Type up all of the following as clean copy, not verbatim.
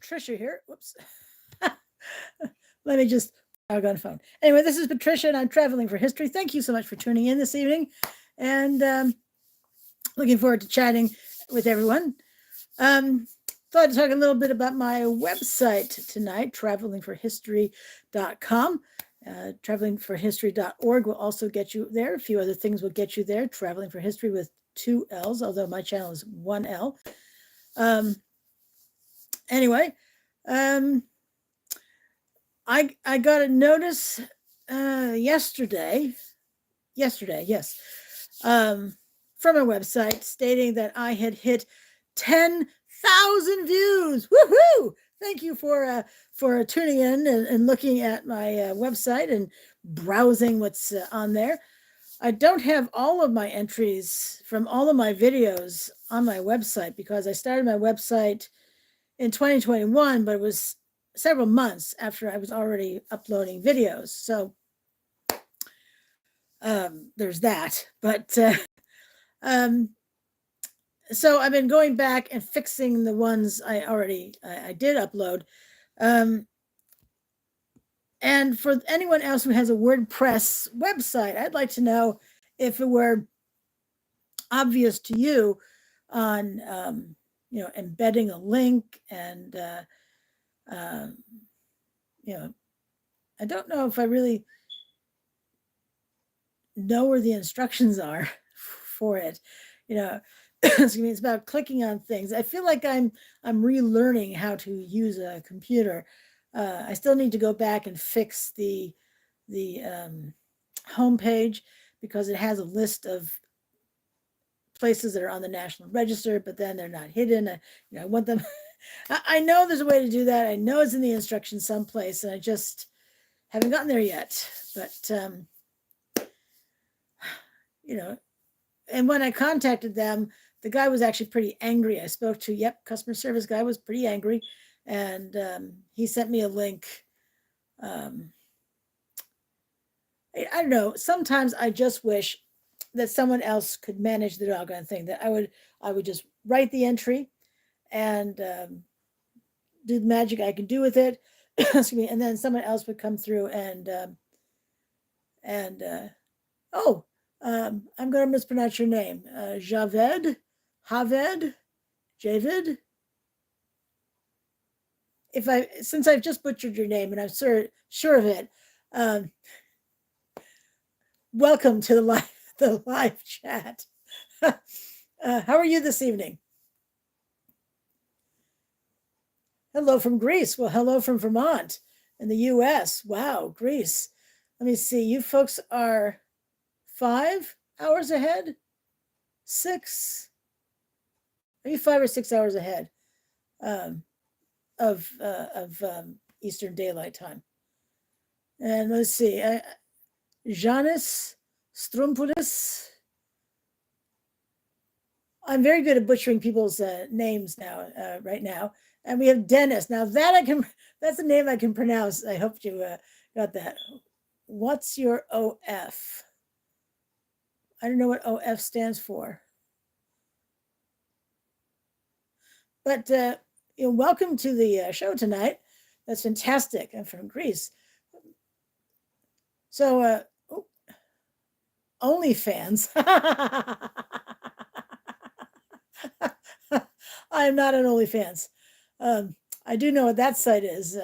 Patricia here. Whoops. Let me just on phone. Anyway, this is Patricia, and I'm traveling for history. Thank you so much for tuning in this evening, and looking forward to chatting with everyone. Thought to talk a little bit about my website tonight, travelingforhistory.com. Travelingforhistory.org will also get you there. A few other things will get you there. Traveling for History with 2 L's, although my channel is 1 L. Anyway, I got a notice yesterday, yes, from a website stating that I had hit 10,000 views. Woohoo! Thank you for tuning in and looking at my website and browsing what's on there. I don't have all of my entries from all of my videos on my website because I started my website in 2021, but it was several months after I was already uploading videos. So there's that. But so I've been going back and fixing the ones I did upload. And for anyone else who has a WordPress website, I'd like to know if it were obvious to you on embedding a link and I don't know if I really know where the instructions are for it. Excuse me, it's about clicking on things. I feel like I'm relearning how to use a computer. I still need to go back and fix the homepage because it has a list of places that are on the National Register, but then they're not hidden. I want them. I know there's a way to do that. I know it's in the instructions someplace, and I just haven't gotten there yet. But and when I contacted them, the guy was actually pretty angry. I spoke to, customer service guy was pretty angry, and he sent me a link. I don't know. Sometimes I just wish that someone else could manage the doggone thing. That I would just write the entry and do the magic I can do with it. Excuse me, and then someone else would come through and I'm going to mispronounce your name. Javed, Javid. Since I've just butchered your name and I'm sure of it, welcome to the live chat. How are you this evening? Hello from Greece. Well, hello from Vermont in the U.S. Wow, Greece. Let me see. You folks are 5 hours ahead? 6? Are you 5 or 6 hours ahead of Eastern Daylight Time? And let's see. Janis Strumpoulis. I'm very good at butchering people's names now, right now. And we have Dennis. Now that's a name I can pronounce. I hope you got that. What's your OF? I don't know what OF stands for. But welcome to the show tonight. That's fantastic. I'm from Greece. So, OnlyFans. I'm not an OnlyFans. I do know what that site is.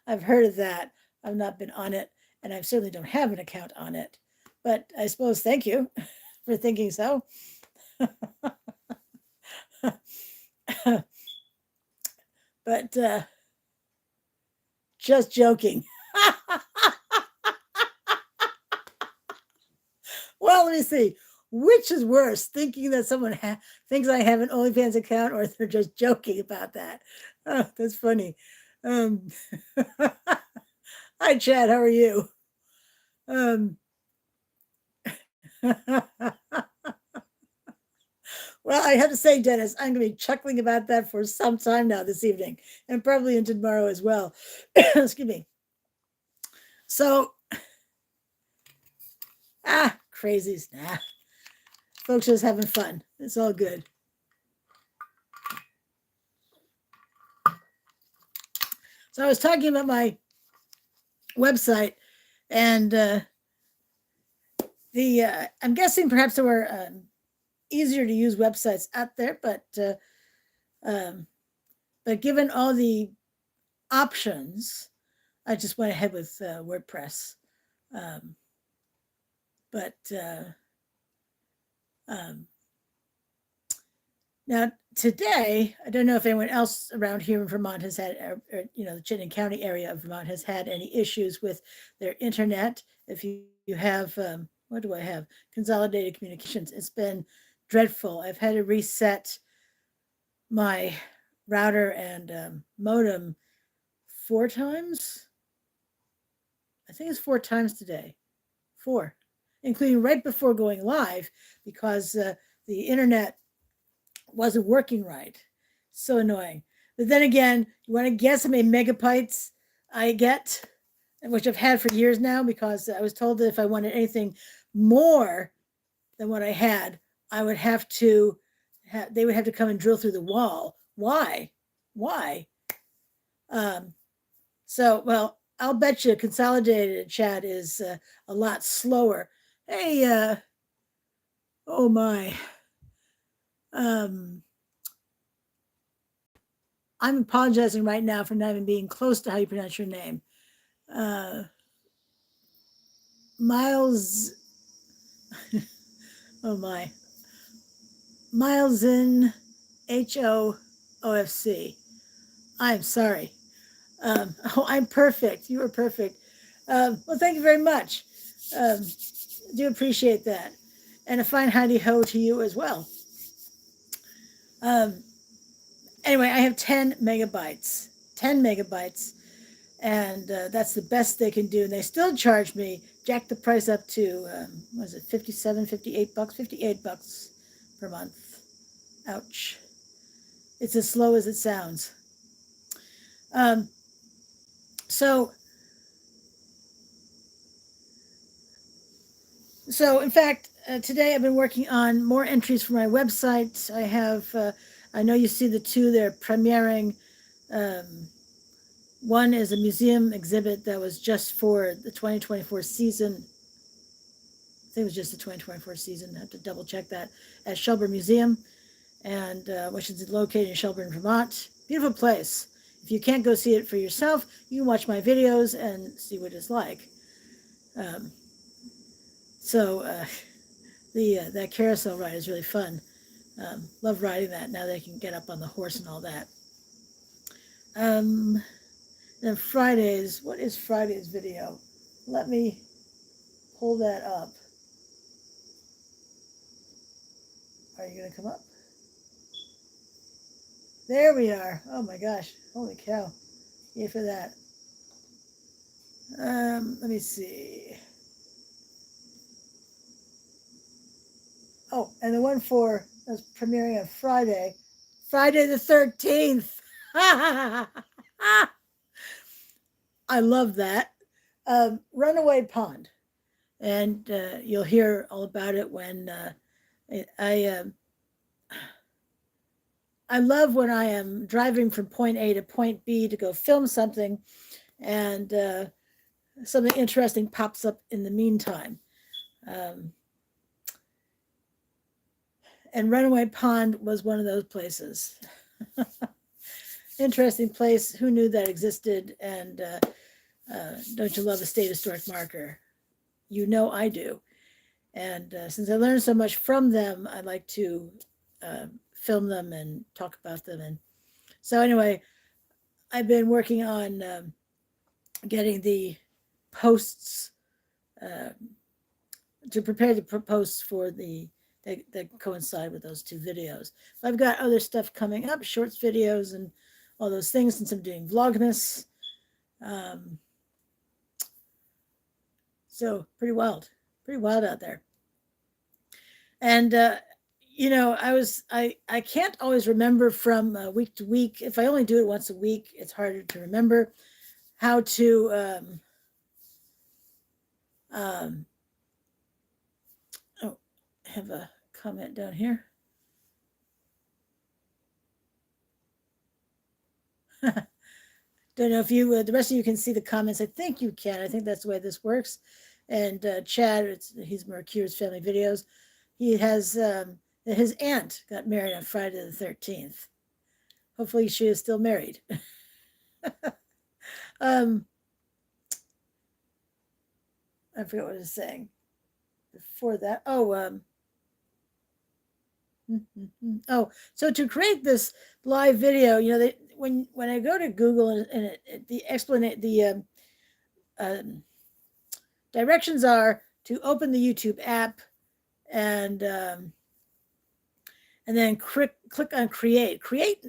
I've heard of that. I've not been on it, and I certainly don't have an account on it. But I suppose thank you for thinking so. But just joking. Well, let me see. Which is worse, thinking that someone thinks I have an OnlyFans account, or they're just joking about that? Oh, that's funny. Hi, Chad. How are you? Well, I have to say, Dennis, I'm going to be chuckling about that for some time now this evening, and probably into tomorrow as well. Excuse me. So, crazies. Nah. Folks just having fun. It's all good. So I was talking about my website, and I'm guessing perhaps there were easier to use websites out there, um, but given all the options, I just went ahead with WordPress. Um, but um, Now today, I don't know if anyone else around here in Vermont has had, the Chittenden County area of Vermont has had any issues with their internet. If you have, what do I have? Consolidated Communications. It's been dreadful. I've had to reset my router and modem 4 times. I think it's 4 times today. 4, including right before going live, because the internet wasn't working right. So annoying. But then again, you want to guess how many megabytes I get, which I've had for years now, because I was told that if I wanted anything more than what I had, I would have to, they would have to come and drill through the wall. Why? Why? Well, I'll bet you consolidated chat is a lot slower. Hey, oh my. I'm apologizing right now for not even being close to how you pronounce your name. Miles, oh my. Miles in HOOFC. I'm sorry. I'm perfect. You were perfect. Well, thank you very much. Do appreciate that. And a fine howdy ho to you as well. Anyway, I have 10 megabytes. 10 megabytes. And that's the best they can do. And they still charge me, jack the price up to, what is it, 57, 58 bucks? 58 bucks per month. Ouch. It's as slow as it sounds. Um, so, so in fact, today I've been working on more entries for my website. I know you see the two they're premiering. One is a museum exhibit that was just for the 2024 season. I think it was just the 2024 season. I have to double check that, at Shelburne Museum, and which is located in Shelburne, Vermont. Beautiful place. If you can't go see it for yourself, you can watch my videos and see what it's like. Um, so that carousel ride is really fun. Love riding that. Now they can get up on the horse and all that. Then Fridays, what is Friday's video? Let me pull that up. Are you going to come up? There we are. Oh my gosh. Holy cow. Yay for that. Let me see. Oh, and the one for that's premiering on Friday, Friday the 13th. I love that. Runaway Pond, and you'll hear all about it when I love when I am driving from point A to point B to go film something, and something interesting pops up in the meantime. And Runaway Pond was one of those places. Interesting place. Who knew that existed? And don't you love a state historic marker? You know I do. And since I learned so much from them, I like to film them and talk about them. And so anyway, I've been working on getting the posts to prepare the posts for that coincide with those two videos. But I've got other stuff coming up, shorts videos and all those things, since I'm doing Vlogmas. So pretty wild out there. And I can't always remember from week to week. If I only do it once a week, it's harder to remember how to oh, I have a comment down here. Don't know if you, the rest of you can see the comments. I think you can. I think that's the way this works. And Chad, he's Mercure's Family Videos. He has his aunt got married on Friday the 13th. Hopefully, she is still married. um, I forget what I was saying before that. Oh, so to create this live video, when I go to Google and the explanation, the um, directions are to open the YouTube app and then click on create. Create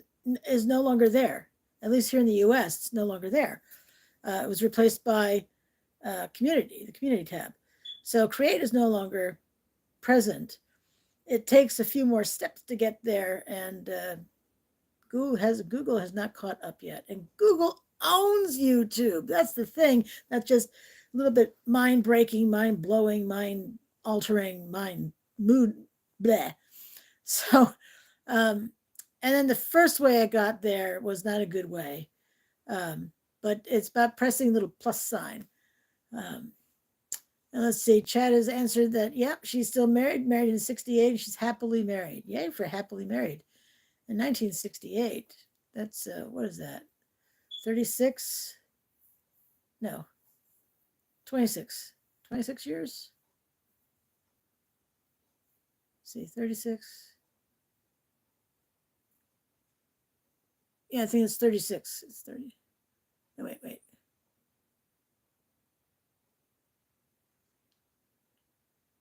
is no longer there. At least here in the U.S., it's no longer there. It was replaced by the community tab. So create is no longer present. It takes a few more steps to get there, and Google has not caught up yet. And Google owns YouTube. That's the thing. That's just a little bit mind breaking, mind blowing, mind altering, mind mood bleh. So, and then the first way I got there was not a good way. But it's about pressing a little plus sign. And let's see, Chad has answered that, yep, she's still married in 68. She's happily married. Yay for happily married. In 1968, that's, what is that? 36? No, 26. 26 years? Let's see, 36. Yeah, I think it's 36. It's 30. No, wait.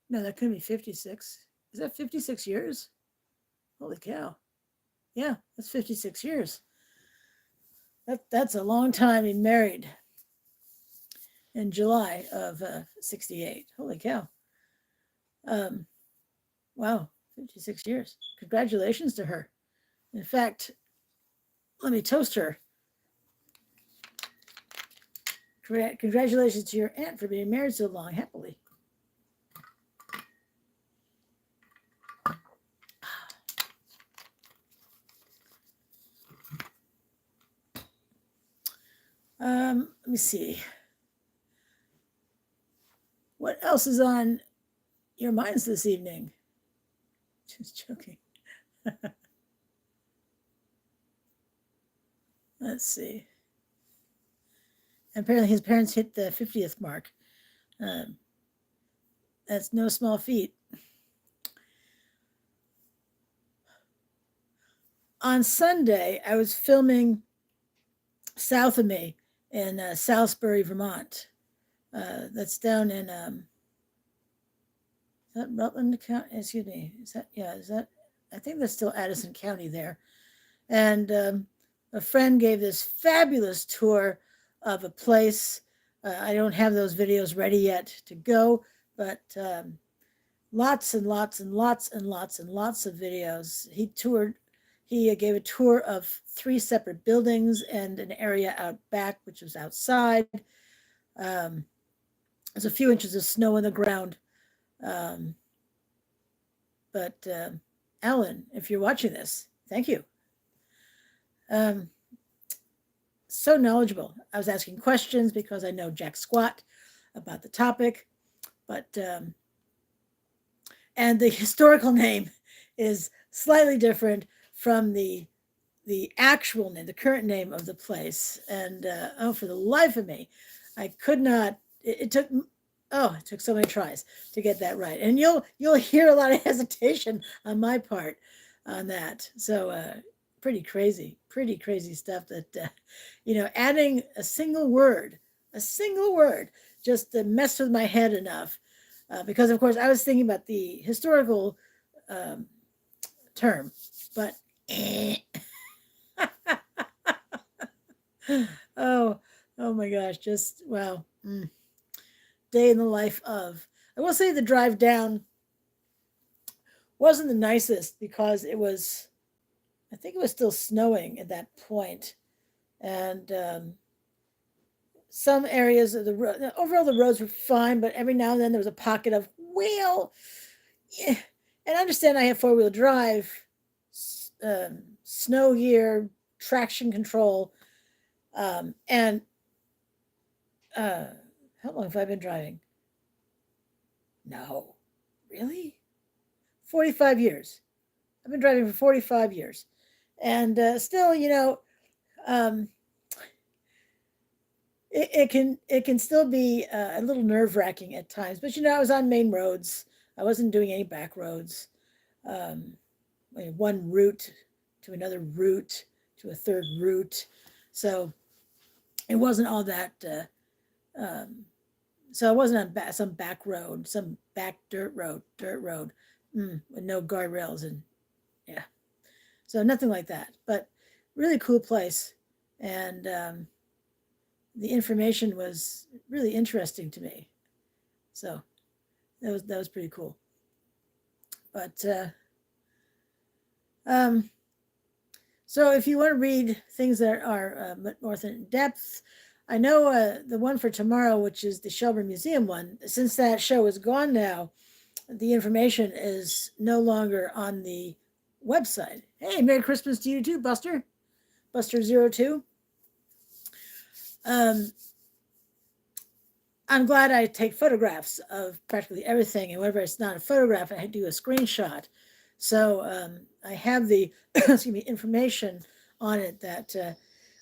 No, that could be 56. Is that 56 years? Holy cow. Yeah, that's 56 years. That's a long time being married. In July of 68. Holy cow. Wow, 56 years. Congratulations to her. In fact, let me toast her. Congratulations to your aunt for being married so long, happily. Let me see. What else is on your minds this evening? Just joking. Let's see. And apparently his parents hit the 50th mark. That's no small feat. On Sunday, I was filming south of me in Salisbury, Vermont. That's down in is that Rutland County? Excuse me. Is that? I think that's still Addison County there. And a friend gave this fabulous tour of a place. I don't have those videos ready yet to go, but lots and lots and lots and lots and lots of videos. He gave a tour of 3 separate buildings and an area out back, which was outside. There's a few inches of snow on the ground. But Alan, if you're watching this, thank you. So knowledgeable. I was asking questions because I know jack squat about the topic, but and the historical name is slightly different from the actual name, the current name of the place. And for the life of me, I could not. It took so many tries to get that right, and you'll hear a lot of hesitation on my part on that. So pretty crazy stuff. That adding a single word just messed with my head enough, because of course I was thinking about the historical term, but oh my gosh, just wow. Day in the life of. I will say the drive down wasn't the nicest because I think it was still snowing at that point, and some areas of the road, overall the roads were fine, but every now and then there was a pocket of wheel. Yeah. And I understand I have 4-wheel drive, snow gear, traction control. And how long have I been driving? No, really? 45 years. I've been driving for 45 years. And still, um, it can still be a little nerve wracking at times. But I was on main roads. I wasn't doing any back roads. Um, one route to another route to a third route, so it wasn't all that. So I wasn't on some back road, some back dirt road, with no guardrails and yeah. So nothing like that, but really cool place, and the information was really interesting to me. So that was pretty cool. But um, so if you want to read things that are more in depth, I know the one for tomorrow, which is the Shelburne Museum one. Since that show is gone now, the information is no longer on the website. Hey, Merry Christmas to you too, Buster. Buster02. Um, I'm glad I take photographs of practically everything, and whenever it's not a photograph, I do a screenshot. So I have the excuse me information on it that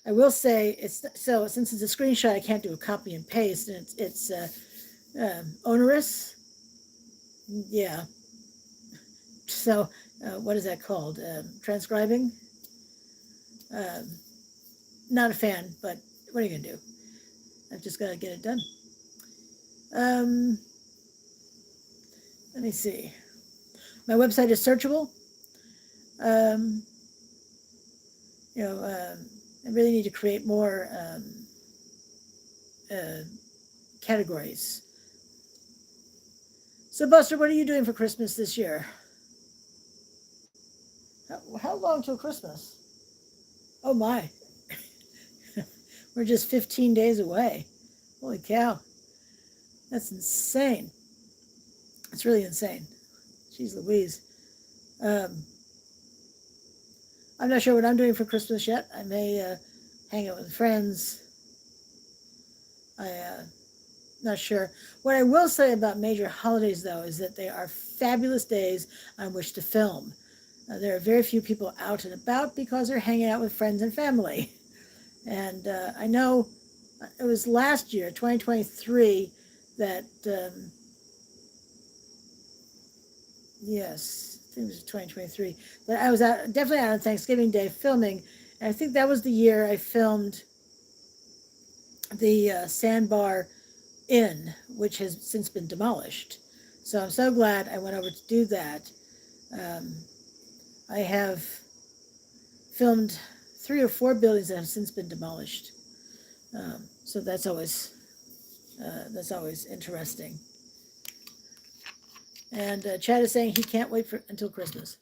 I will say it's so since it's a screenshot, I can't do a copy and paste, and it's onerous. Yeah. So what is that called? Transcribing. Um, Not a fan, but what are you gonna do? I've just got to get it done. Um, Let me see. My website is searchable. Um, I really need to create more uh, categories. So, Buster, what are you doing for Christmas this year? How long till Christmas? Oh my, we're just 15 days away. Holy cow, that's insane. It's really insane. Jeez Louise. Um, I'm not sure what I'm doing for Christmas yet. I may hang out with friends. Not sure. What I will say about major holidays, though, is that they are fabulous days on which to film. There are very few people out and about because they're hanging out with friends and family. And I know it was last year, 2023, that, yes, I think it was 2023, that I was definitely out on Thanksgiving Day filming. And I think that was the year I filmed the Sandbar Inn, which has since been demolished. So I'm so glad I went over to do that. Um, I have filmed 3 or 4 buildings that have since been demolished. So that's always interesting. And Chad is saying he can't wait until Christmas.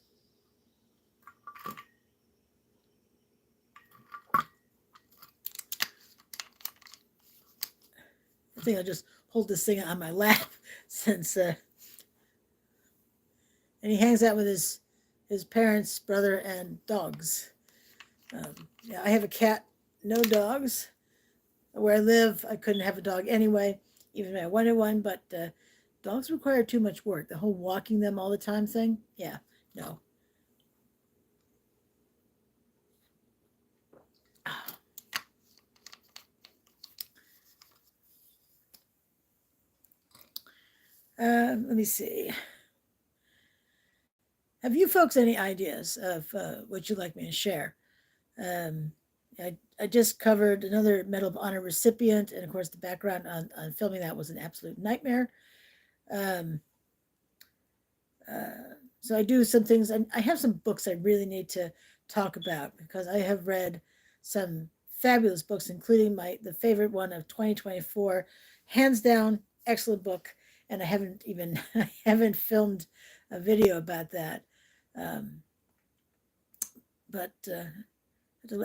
I think I'll just hold this thing on my lap since, and he hangs out with his parents, brother, and dogs. Yeah, I have a cat, no dogs. Where I live, I couldn't have a dog anyway, even if I wanted one. But dogs require too much work. The whole walking them all the time thing, yeah, no. Let me see. Have you folks any ideas of what you'd like me to share? Um, I just covered another Medal of Honor recipient, and of course, the background on filming that was an absolute nightmare. Um, so I do some things. I have some books I really need to talk about because I have read some fabulous books, including the favorite one of 2024, hands down, excellent book. And I haven't even I haven't filmed a video about that, um, but to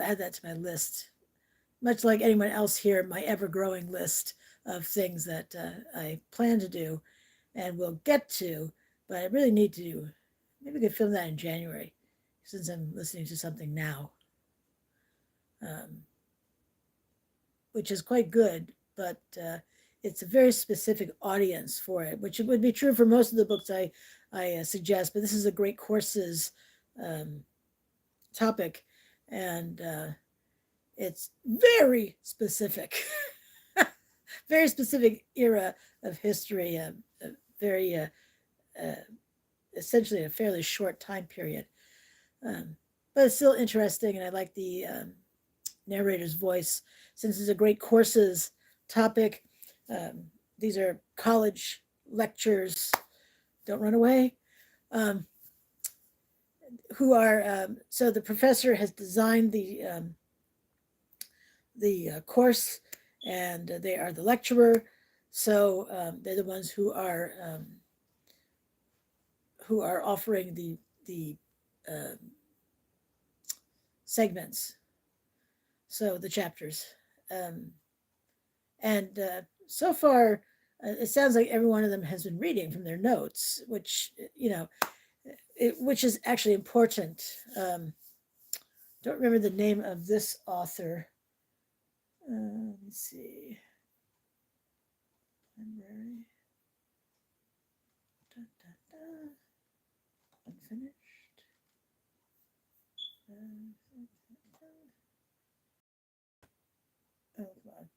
add that to my list. Much like anyone else here, my ever-growing list of things that I plan to do and will get to, but I really need to do. Maybe we could film that in January, since I'm listening to something now. Um, which is quite good, but it's a very specific audience for it, which would be true for most of the books I suggest. But this is a great courses um, topic, and it's very specific, very specific era of history, very uh, essentially a fairly short time period. Um, but it's still interesting, and I like the narrator's voice since it's a great courses topic. Um, these are college lectures. Don't run away. Um, who are so the professor has designed the course, and they are the lecturer. So they're the ones who are offering the uh, segments, so the chapters. Um, and so far, it sounds like every one of them has been reading from their notes, which which is actually important. Don't remember the name of this author. Let's see. Library. Da, da, da. Unfinished. Oh, come on.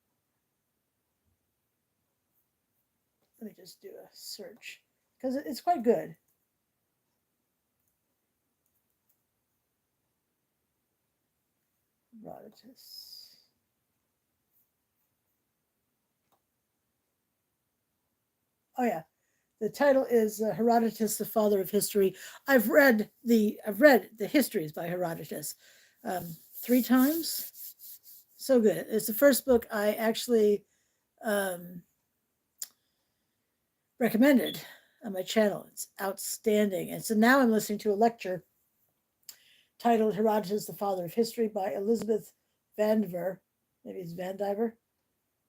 Let me just do a search because it's quite good. Herodotus. Oh yeah, the title is Herodotus, the Father of History. I've read the histories by Herodotus 3 times. So good. It's the first book I actually um, recommended on my channel. It's outstanding. And so now I'm listening to a lecture titled Herodotus, the Father of History by Elizabeth Vandiver. Maybe it's Vandiver.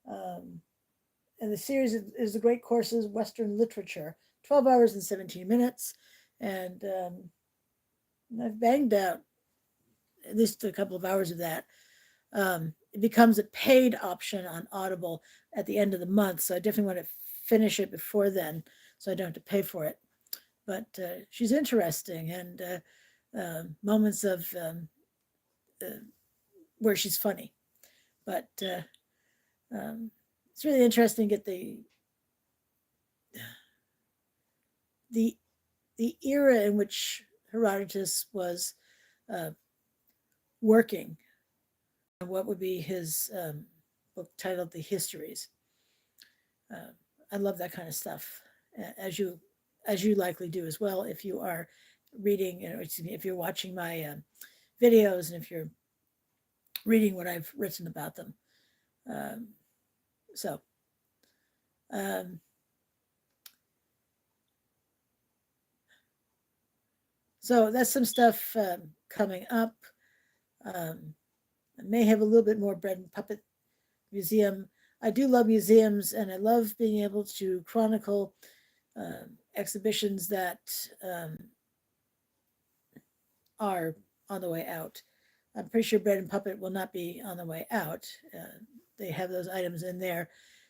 Um, and the series is the Great Courses Western Literature, 12 hours and 17 minutes. And I've banged out at least a couple of hours of that. It becomes a paid option on Audible at the end of the month. So I definitely want to finish it before then so I don't have to pay for it. But she's interesting, and moments of where she's funny. But it's really interesting to get the the era in which Herodotus was uh, working, and what would be his book titled "The Histories." Uh, I love that kind of stuff, as you likely do as well if you are reading, excuse me, if you're watching my videos and if you're reading what I've written about them. Um, so, um, so that's some stuff coming up. Um, I may have a little bit more bread and puppet museum. I do love museums, and I love being able to chronicle exhibitions that are on the way out. I'm pretty sure Bread and Puppet will not be on the way out. They have those items in there.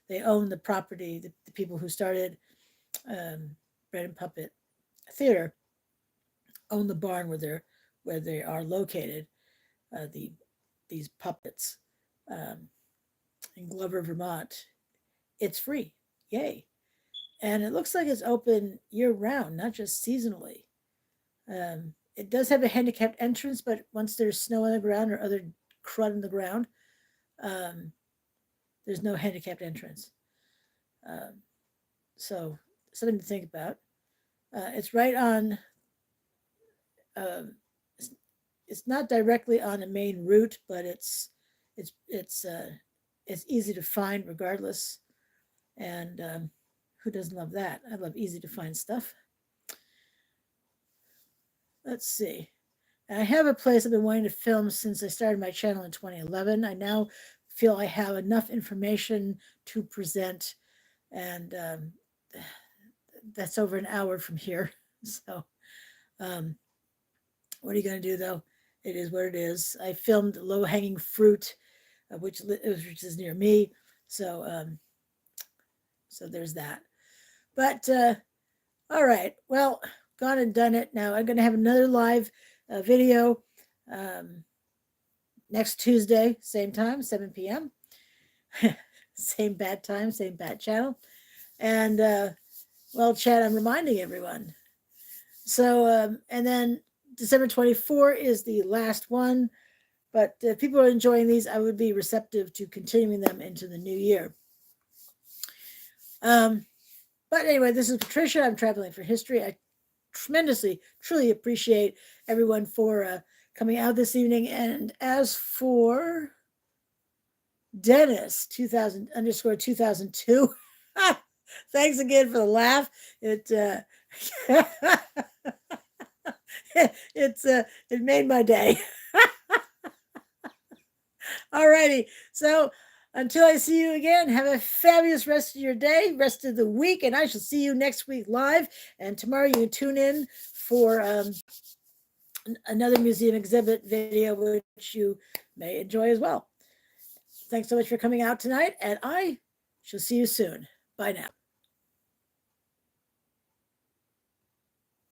They own the property. The people who started Bread and Puppet Theater own the barn where they are located. These puppets in Glover, Vermont. It's free, yay! And it looks like it's open year round, not just seasonally. It does have a handicapped entrance, but once there's snow on the ground or other crud on the ground, um, there's no handicapped entrance. Um, so something to think about. It's right on. Um, it's, it's not directly on a main route, but it's it's uh, it's easy to find regardless. And who doesn't love that? I love easy to find stuff. Let's see. I have a place I've been wanting to film since I started my channel in 2011. I now feel I have enough information to present, and that's over an hour from here. So, um, what are you going to do though? It is what it is. I filmed low hanging fruit which is near me. So so there's that. But all right, well, gone and done it. Now I'm going to have another live video next Tuesday, same time, 7 p.m. Same bad time, same bad channel. And well, Chad, I'm reminding everyone. So, and then December 24 is the last one. But if people are enjoying these, I would be receptive to continuing them into the new year. But anyway, this is Patricia. I'm traveling for history. I tremendously, truly appreciate everyone for coming out this evening. And as for Dennis 2000_2002, thanks again for the laugh. It it made my day. All righty. So until I see you again, have a fabulous rest of your day, rest of the week, and I shall see you next week live. And tomorrow you can tune in for another museum exhibit video, which you may enjoy as well. Thanks so much for coming out tonight, and I shall see you soon. Bye now.